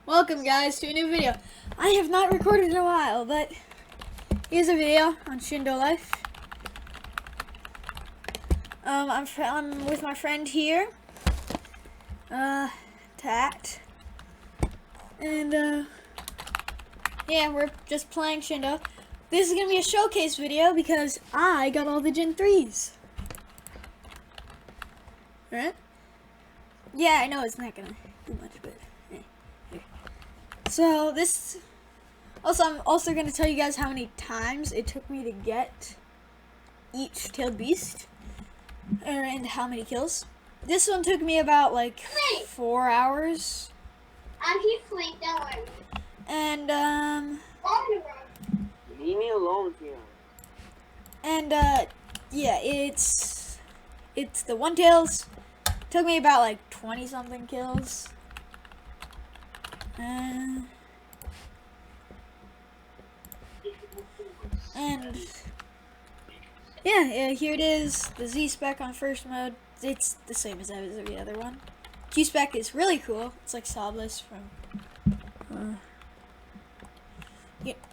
Welcome guys to a new video. I have not recorded in a while, but here's a video on Shindo Life. I'm with my friend here, Tat, and yeah, we're just playing Shindo. This is gonna be a showcase video because I got all the Gen 3s. Right? Yeah, I know it's not gonna do much, but hey, here. So this. Also, I'm also gonna tell you guys how many times it took me to get each tailed beast, and how many kills. This one took me about like 4 hours. I'm here playing, don't worry. And leave me alone, Tia. And yeah, it's the one tails. Took me about like 20 something kills. And yeah, here it is. The Z spec on first mode. It's the same as every other one. Q spec is really cool. It's like Sobless from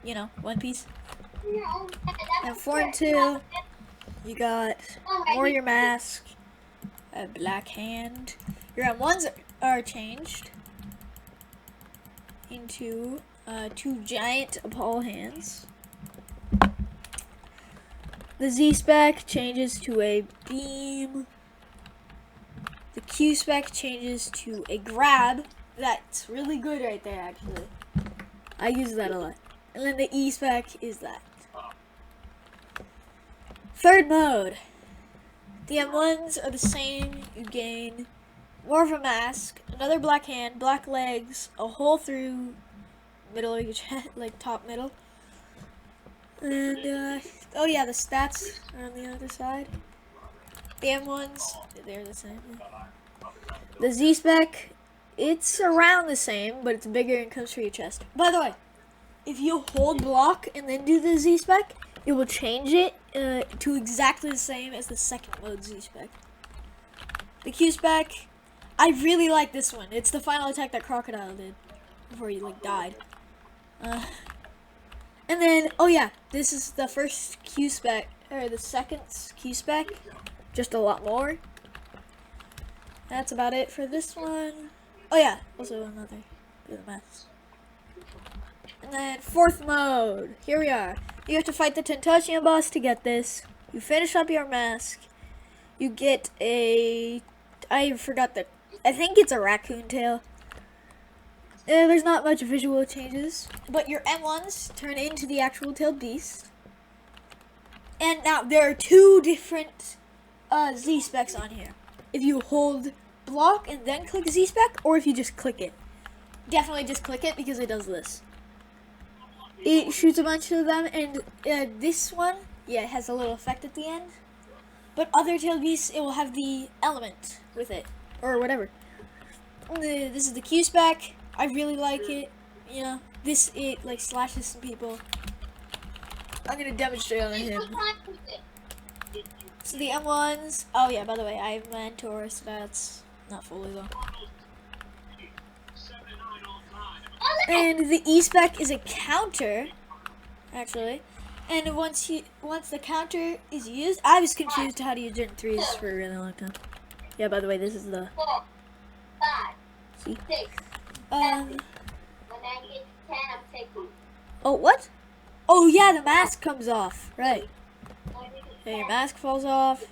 you know, One Piece. No, And 4 and 2, you got Warrior Mask, a Black Hand. Your M1s are changed into 2 giant Apollo hands. The Z spec changes to a beam. The Q spec changes to a grab. That's really good right there, actually. I use that a lot. And then the E spec is that. Third mode. The M1s are the same. You gain more of a mask, another black hand, black legs, a hole through middle of your chest, like top middle. And oh yeah, the stats are on the other side. The M1s, they're the same. The Z spec, it's around the same, but it's bigger and comes through your chest. By the way, if you hold block and then do the Z spec, it will change it to exactly the same as the second mode Z spec. The Q spec, I really like this one. It's the final attack that Crocodile did before he like died. And then, oh yeah, this is the first Q spec, or the second Q spec, just a lot more. That's about it for this one. Oh yeah, also another bit of math. And then fourth mode, here we are. You have to fight the Tentacion boss to get this. You finish up your mask. You get a, I forgot that, I think it's a raccoon tail. There's not much visual changes, but your M1s turn into the actual tailed beast. And now there are 2 different Z specs on here. If you hold block and then click Z spec, or if you just click it. Definitely just click it because it does this. It shoots a bunch of them, and this one, yeah, it has a little effect at the end. But other tailed beasts, it will have the element with it, or whatever. This is the Q spec. I really like it. You know, it like slashes some people. I'm gonna demonstrate on him. So the M1s. Oh yeah, by the way, I have Mentor stats. Not fully though. And the E spec is a counter, actually. And once the counter is used, I was confused how to use Gen 3s for a really long time. Yeah, by the way, this is the. 4, 5, See? 6, 7. When I get 10, I'm taking. Oh, what? Oh, yeah, the mask comes off. Right. Yeah, your mask falls off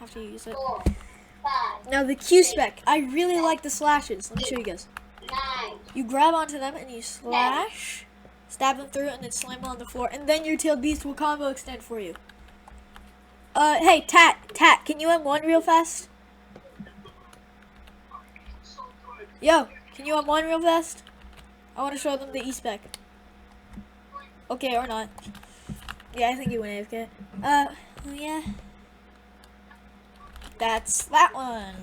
after you use it. 4, 5. Now, the Q spec. I really like the slashes. Let me show you guys. 9. You grab onto them and you slash, stab them through, and then slam them on the floor. And then your tailed beast will combo extend for you. Hey, Tat, can you M1 real fast? Yo, can you M1 real fast? I want to show them the E spec. Okay, or not. Yeah, I think you went AFK. Yeah. That's that one.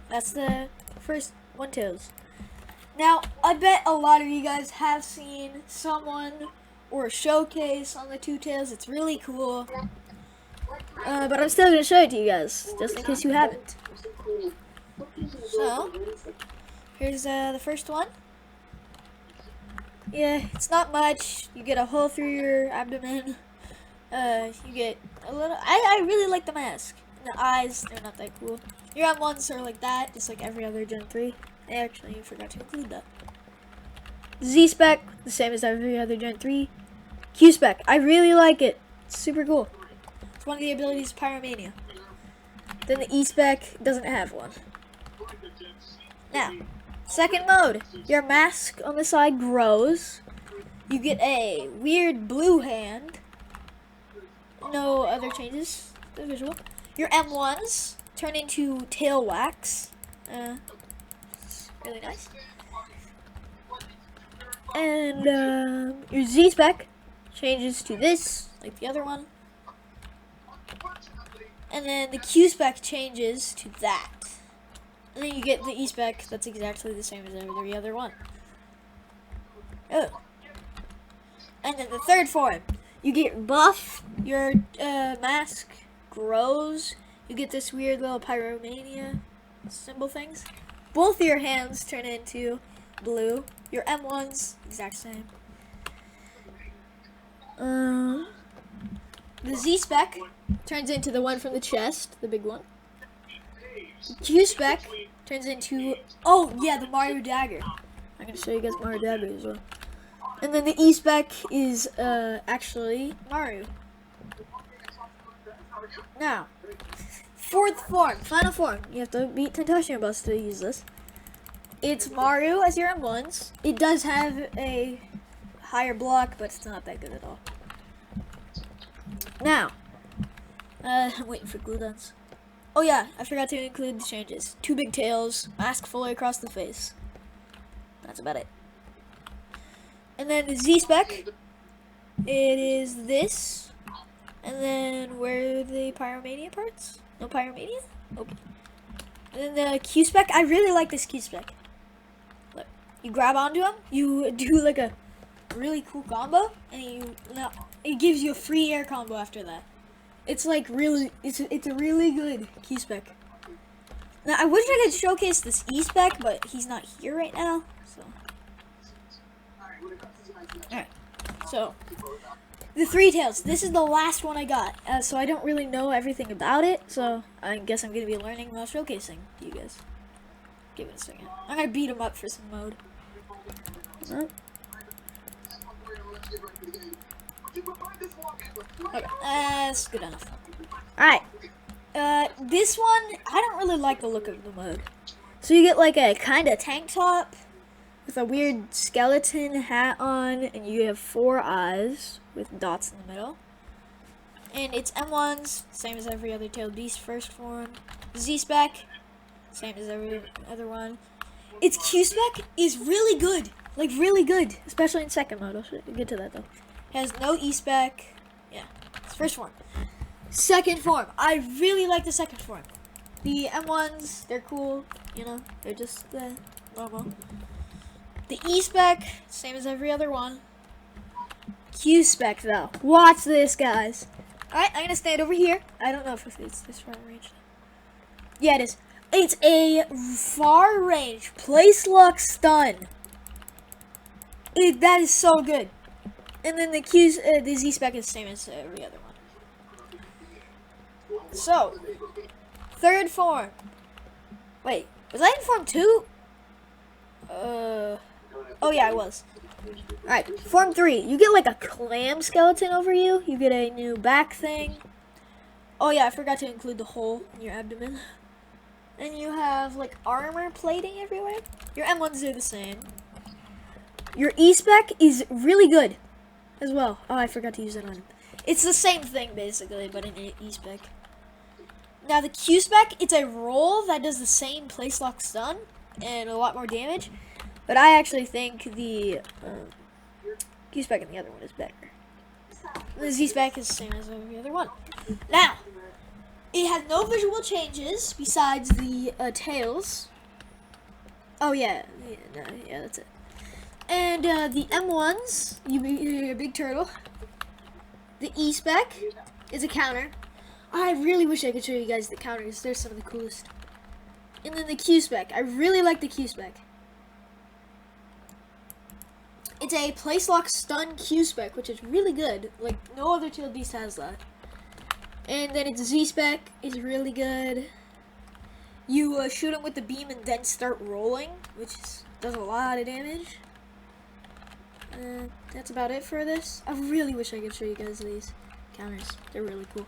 That's the first one tails. Now, I bet a lot of you guys have seen someone or a showcase on the 2 tails. It's really cool. But I'm still going to show it to you guys, just in case you haven't. So, here's the first one. Yeah, it's not much. You get a hole through your abdomen. You get a little. I really like the mask. And the eyes, they're not that cool. Your M1s are like that, just like every other Gen 3. I actually forgot to include that. Z-Spec, the same as every other Gen 3. Q-Spec, I really like it. It's super cool. It's one of the abilities of Pyromania. Then the E-Spec doesn't have one. Now, second mode. Your mask on the side grows. You get a weird blue hand. No other changes. The visual. Your M1s turn into tail wax. Really nice. And your Z-Spec changes to this, like the other one. And then the Q-Spec changes to that. And then you get the E-Spec that's exactly the same as every other one. Oh. And then the third form. You get buff, your mask grows, you get this weird little Pyromania symbol things. Both of your hands turn into blue. Your M1's exact same. The Z-Spec turns into the one from the chest, the big one. The Q-Spec turns into, oh yeah, the Mario dagger. I'm gonna show you guys Mario dagger as well. And then the E-Spec is actually Mario. Now, fourth form, final form. You have to beat Tentacion Bus to use this. It's Mario as your M1s. It does have a higher block, but it's not that good at all. Now, I'm waiting for glue guns. Oh yeah, I forgot to include the changes. 2 big tails, mask fully across the face. That's about it. And then the Z-Spec, it is this. And then where are the Pyromania parts? No Pyromania? Okay. And then the Q-Spec, I really like this Q-Spec. Look, you grab onto him, you do like a really cool combo, and it gives you a free air combo after that. It's like really, it's a really good Q-Spec. Now I wish I could showcase this E-Spec, but he's not here right now, so. Alright, so the 3 tails. This is the last one I got, so I don't really know everything about it, so I guess I'm going to be learning while showcasing to you guys. Give it a second. I'm going to beat him up for some mode. Okay, that's good enough. Alright, this one, I don't really like the look of the mode. So you get like a kind of tank top with a weird skeleton hat on, and you have 4 eyes with dots in the middle. And it's M1s, same as every other tailed beast first form. Z-Spec, same as every other one. Its Q-Spec is really good, like really good, especially in second mode. I'll get to that though. It has no E-Spec. Yeah, it's first form. Second form, I really like the second form. The M1s, they're cool, you know, they're just normal. The E-Spec, same as every other one. Q-Spec though. Watch this, guys. Alright, I'm gonna stand over here. I don't know if it's this far range. Yeah, it is. It's a far range place lock stun. That is so good. And then the Z-Spec is the same as every other one. So, third form. Wait, was I in form 2? Oh yeah, I was. Alright, form 3. You get like a clam skeleton over you. You get a new back thing. Oh yeah, I forgot to include the hole in your abdomen. And you have like armor plating everywhere. Your M1s are the same. Your E-Spec is really good as well. Oh, I forgot to use that on him. It's the same thing basically, but in E-Spec. Now the Q-Spec, it's a roll that does the same place lock stun and a lot more damage. But I actually think the Q-Spec and the other one is better. The Z-Spec is the same as every other one. Now, it has no visual changes besides the tails. Oh yeah, that's it. And the M1s, you're a big turtle. The E-Spec is a counter. I really wish I could show you guys the counters. They're some of the coolest. And then the Q-Spec. I really like the Q-Spec. It's a place lock stun Q spec, which is really good. Like no other tail beast has that. And then its Z spec is really good. You shoot him with the beam and then start rolling, which does a lot of damage. That's about it for this. I really wish I could show you guys these counters. They're really cool.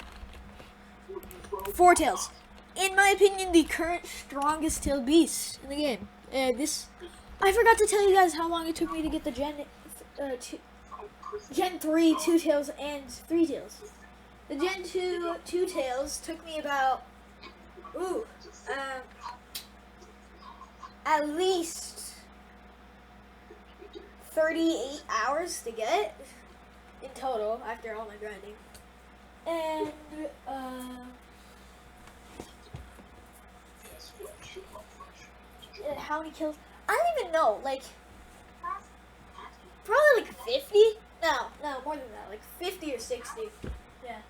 Four tails. In my opinion, the current strongest tail beast in the game. I forgot to tell you guys how long it took me to get the Gen 3 2 tails and 3 tails. The Gen 2 tails took me about at least 38 hours to get in total after all my grinding. And how many kills? I don't even know. Like probably like 50. No, more than that. Like 50 or 60. Yeah.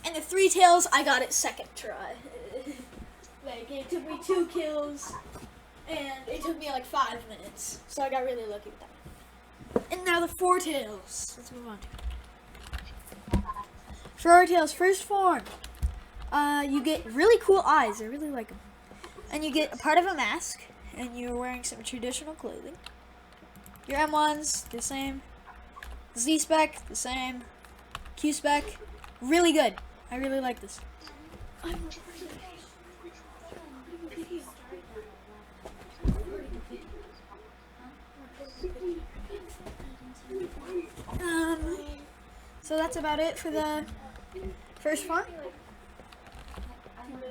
And the 3 tails, I got it second try. Like it took me 2 kills, and it took me like 5 minutes. So I got really lucky with that. And now the 4 tails. Let's move on. 4 tails, first form. You get really cool eyes. I really like them. And you get a part of a mask, and you're wearing some traditional clothing. Your M1's the same. Z spec the same. Q spec, really good. I really like this. So that's about it for the first form.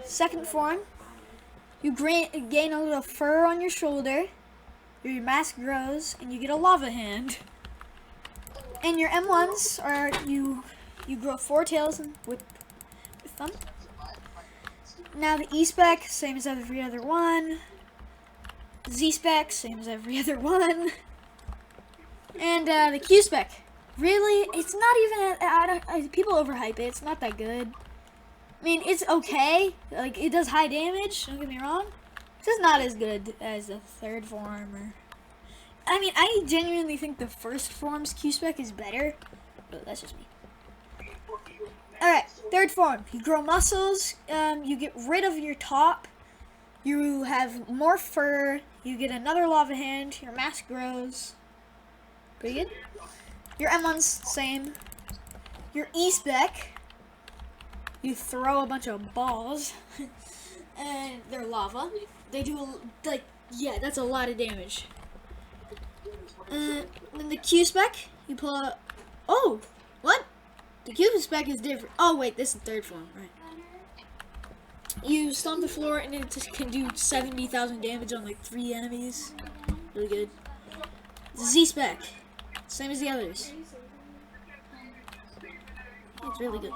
Second form, you gain a little fur on your shoulder, your mask grows, and you get a lava hand. And your M1s are you grow 4 tails with them. Now the E spec, same as every other one. Z spec, same as every other one. And the Q spec, really, it's not even. People overhype it. It's not that good. I mean, it's okay. Like it does high damage. Don't get me wrong. It's just not as good as the third form. I mean, I genuinely think the first form's Q spec is better, but that's just me. Alright, third form. You grow muscles, you get rid of your top, you have more fur, you get another lava hand, your mask grows. Pretty good. Your M1's same. Your E spec, you throw a bunch of balls, and they're lava. They do, like, yeah, that's a lot of damage. And then the Q spec, you pull out. Oh, what? The Q spec is different. Oh wait, this is the third form, right? You stomp the floor and it just can do 70,000 damage on like 3 enemies. Really good. Z spec, same as the others. It's really good.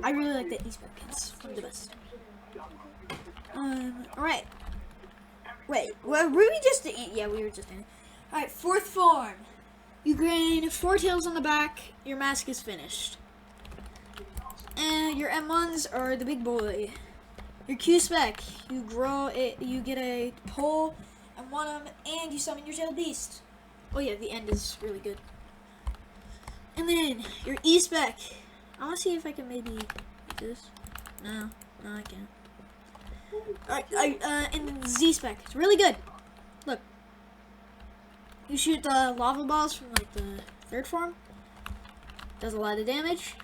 I really like the E spec. It's one of the best. Alright. Wait, were we just eat? Yeah, we were just in. Alright, fourth form. You gain 4 tails on the back, your mask is finished. And your M1s are the big boy. Your Q spec, you grow it, you get a pole and one of them, and you summon your tail beast. Oh yeah, the end is really good. And then your E spec. I want to see if I can maybe do this. No, I can't. Alright, and then the Z spec. It's really good. Look. You shoot the lava balls from like the third form. Does a lot of damage.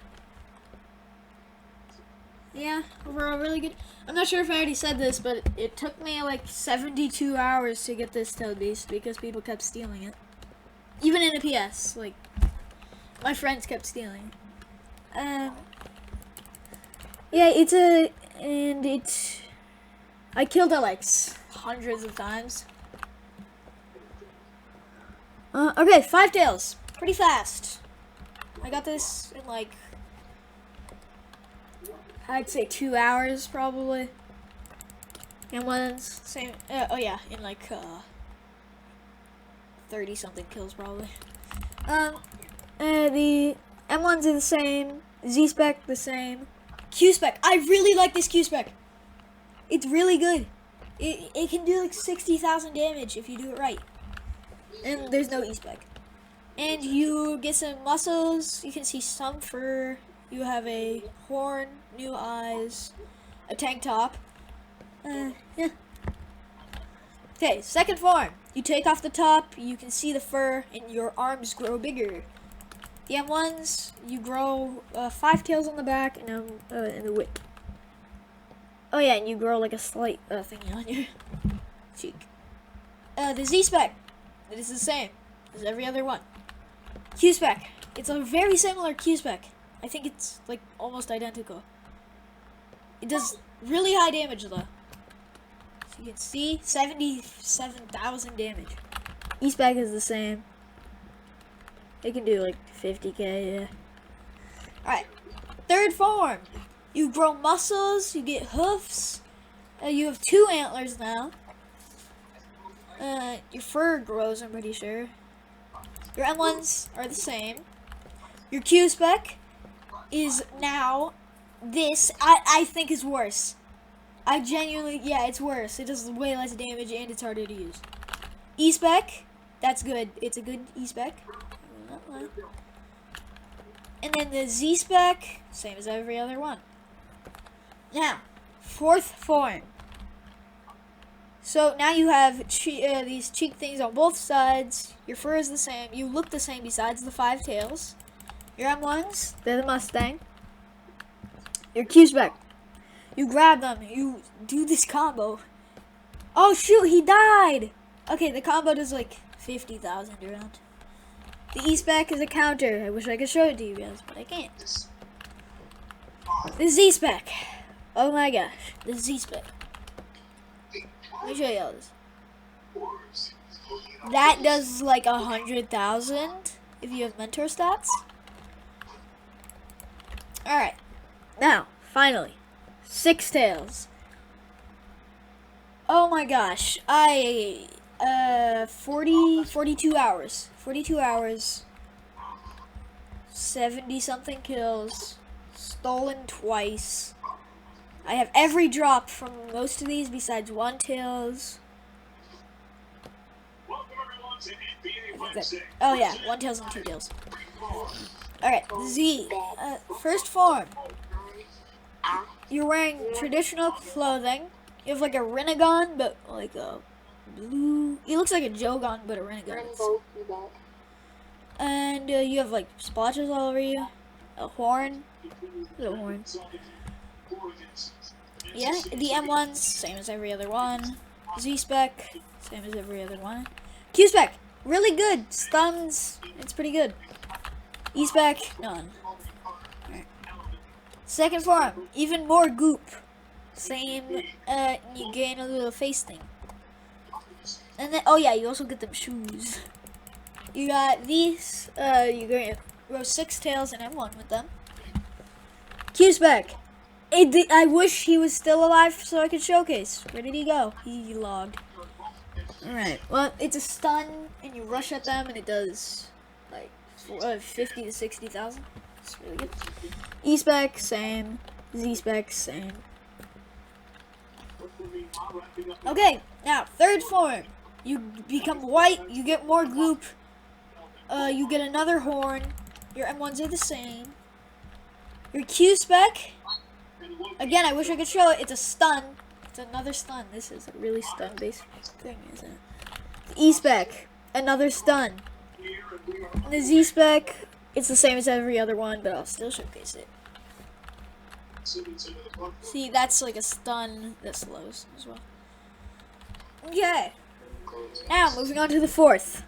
Yeah, overall really good. I'm not sure if I already said this, but it took me like 72 hours to get this tail beast because people kept stealing it. Even in a PS, like my friends kept stealing. Yeah, I killed it like hundreds of times. Okay, 5 tails. Pretty fast. I got this in like, I'd say 2 hours probably. And one's same. Oh yeah, in like 30 something kills probably. The M1s are the same. Z spec the same. Q spec. I really like this Q spec. It's really good. It can do like 60,000 damage if you do it right. And there's no E-spec. And you get some muscles. You can see some fur. You have a horn, new eyes, a tank top. Yeah. Okay, second form. You take off the top, you can see the fur, and your arms grow bigger. The M1s, you grow 5 tails on the back and the whip. Oh yeah, and you grow like a slight thingy on your cheek. The Z-spec, it is the same as every other one. Q-spec, it's a very similar Q-spec. I think it's like almost identical. It does really high damage though. So you can see 77,000 damage. E-spec is the same. It can do like 50k, yeah. Alright, third form. You grow muscles, you get hoofs. You have 2 antlers now. Your fur grows, I'm pretty sure. Your M1s are the same. Your Q-spec is now this. I think is worse. I genuinely, yeah, it's worse. It does way less damage and it's harder to use. E-spec, that's good. It's a good E-spec. And then the Z-spec, same as every other one. Now, fourth form. So now you have these cheek things on both sides. Your fur is the same. You look the same besides the 5 tails. Your M1s, they're the Mustang. Your Q-spec. You grab them. You do this combo. Oh shoot, he died! Okay, the combo does like 50,000 around. The E-spec is a counter. I wish I could show it to you guys, but I can't. The Z-spec. Oh my gosh, the Z-spec. Let me show you all this. That does like 100,000 if you have mentor stats. Alright, now, finally, 6 tails. Oh my gosh, 42 hours. 42 hours, 70 something kills, stolen twice. I have every drop from most of these besides 1 tails. Oh yeah, 1 tails and 2 tails. Alright, Z. First form. You're wearing traditional clothing. You have like a Renegon, but like a blue. It looks like a Jogon, but a Renegon. And you have like splotches all over you. A horn. Little horn. Yeah, the M1s, same as every other one. Z-spec, same as every other one. Q-spec, really good. Stuns, it's pretty good. E-spec, none. Right. Second form, even more goop. Same, you gain a little face thing. And then, oh yeah, you also get them shoes. You got these, you grow 6 tails and M1 with them. Q-spec. I wish he was still alive so I could showcase. Where did he go? He logged. Alright, well, it's a stun, and you rush at them, and it does, like, 50 to 60,000. It's really good. E-spec, same. Z-spec, same. Okay, now, third form. You become white, you get more goop, you get another horn, your M1s are the same. Your Q-spec, again, I wish I could show it, it's a stun. It's another stun. This is a really stun-based thing, isn't it? The E-spec, another stun. And the Z-spec, it's the same as every other one, but I'll still showcase it. See, that's like a stun that slows as well. Okay. Now, moving on to the fourth.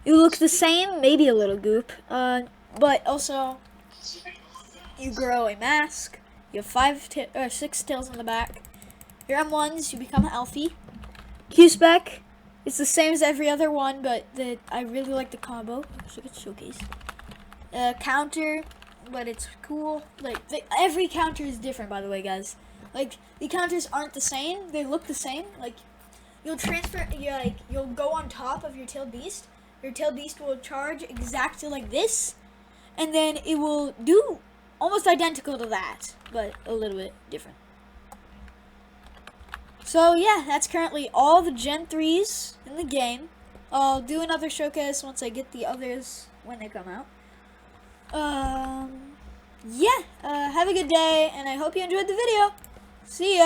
You look the same, maybe a little goop, but also you grow a mask. You have 6 tails on the back. Your M1s, you become healthy. Q-spec, it's the same as every other one, but I really like the combo. I wish I could showcase. Counter, but it's cool. Like every counter is different, by the way, guys. Like the counters aren't the same. They look the same. Like you'll go on top of your tailed beast. Your tailed beast will charge exactly like this, and then it will do almost identical to that, but a little bit different. So yeah, that's currently all the Gen 3s in the game. I'll do another showcase once I get the others when they come out. Yeah, have a good day, and I hope you enjoyed the video. See ya!